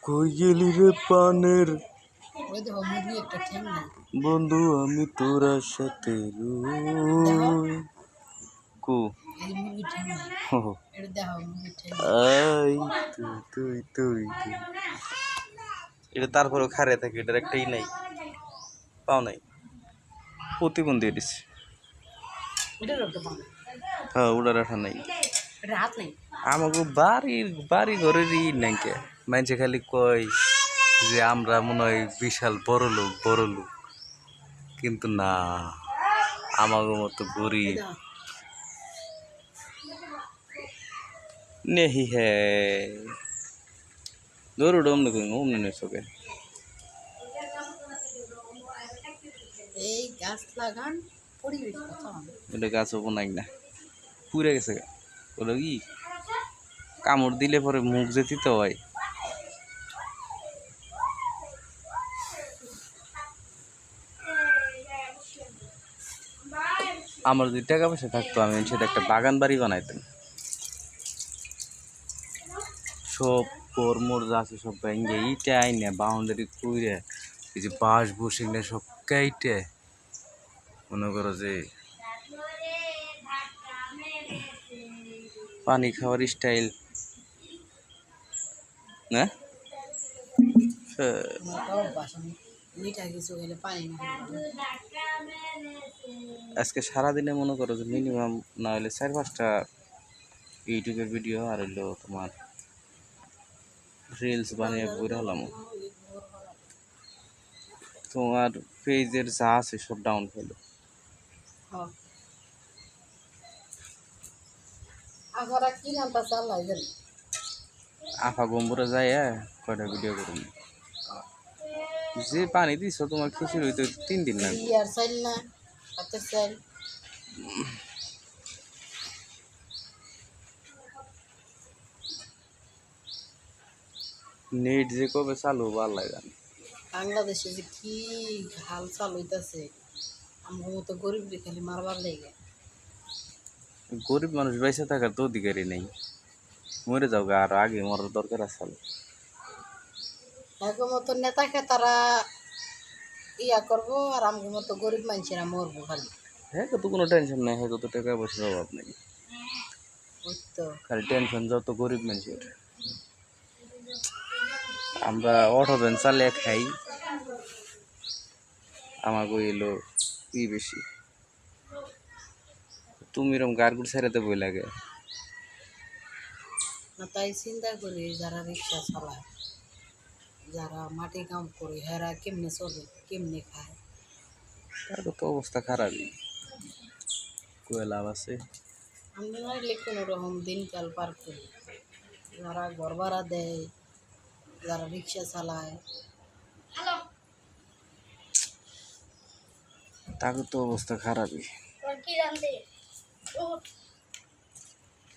কই গেলি রে পানের বন্ধু আমি তোরা সাথে রই কো আই তুই তুই তুই এটা তারপরেও খারে থাকে এটার একটাই নাই পাও নাই প্রতিবন্ধী দিচ্ছে হ্যাঁ ওটার আঠা নাই আমাকে বাড়ি ঘরেরই নাই কে মানুষে খালি কয় যে আমরা মনে হয় বিশাল বড় লোক কিন্তু না আমাকে মতো গরিব নেহি হে ধরু ডম দেখুন ওমনি নেই সকে এই গাছ লাগান পরিবেশ এটা গাছ নাই না পুড়ে গেছে বলো কি কামড় দিলে পরে মুখ যেতে তো হয় আমার যদি টাকা পয়সা থাকতো আমি সেটা একটা বাগান বাড়ি বানাইতাম সব কর্মর যা আছে সব ভেঙে ইটে আইনে বাউন্ডারি কইরে এই যে বাঁশ বসে সব কাইটে মনে করো যে পানি খাওয়ার স্টাইল না আজকে সারাদিনে মনে করো যে মিনিমাম না হলে 4-5টা ইউটিউবের ভিডিও আর হইলো তোমার রিলস বানিয়ে বইরে হলাম তোমার পেজের যা আছে সব ডাউন হইলো আফা গম্বুরা যায় কয়টা ভিডিও করুন যে পানি দিছ তোমার খিচুড়ি হইতে 3 দিন লাগবে নেট যে কবে চালু ভালো লাগে বাংলাদেশে যে কি হাল চালু হইতাছে আমার মতো গরিব খালি মারবার লেগে গরিব মানুষ বেঁচে থাকার তো অধিকারই নেই মরে যাও গা আর আগে মরার দরকার আছে এখন মতো নেতাকে তারা ইয়া করবো আর আমার মতো গরিব মানুষেরা মরবো খালি হ্যাঁ তো কোনো টেনশন নাই হ্যাঁ তো টাকা পয়সার অভাব নেই খালি টেনশন যত গরিব মানুষের আমরা অটো ভ্যান চালিয়ে খাই আমাকে এলো ই বেশি তুমি এরকম গাড়গুড় ছেড়েতে বই লাগে না তাই চিন্তা করি যারা রিক্সা চালায় যারা মাটি কাম করে হেরা কেমনে চলে কেমনে খায় তার তো অবস্থা খারাপই কয়ে লাভ আছে আমরা নাইলে কোনো রকম দিনকাল পার করি যারা ঘর ভাড়া দেয় যারা রিক্সা চালায় তার তো অবস্থা খারাপই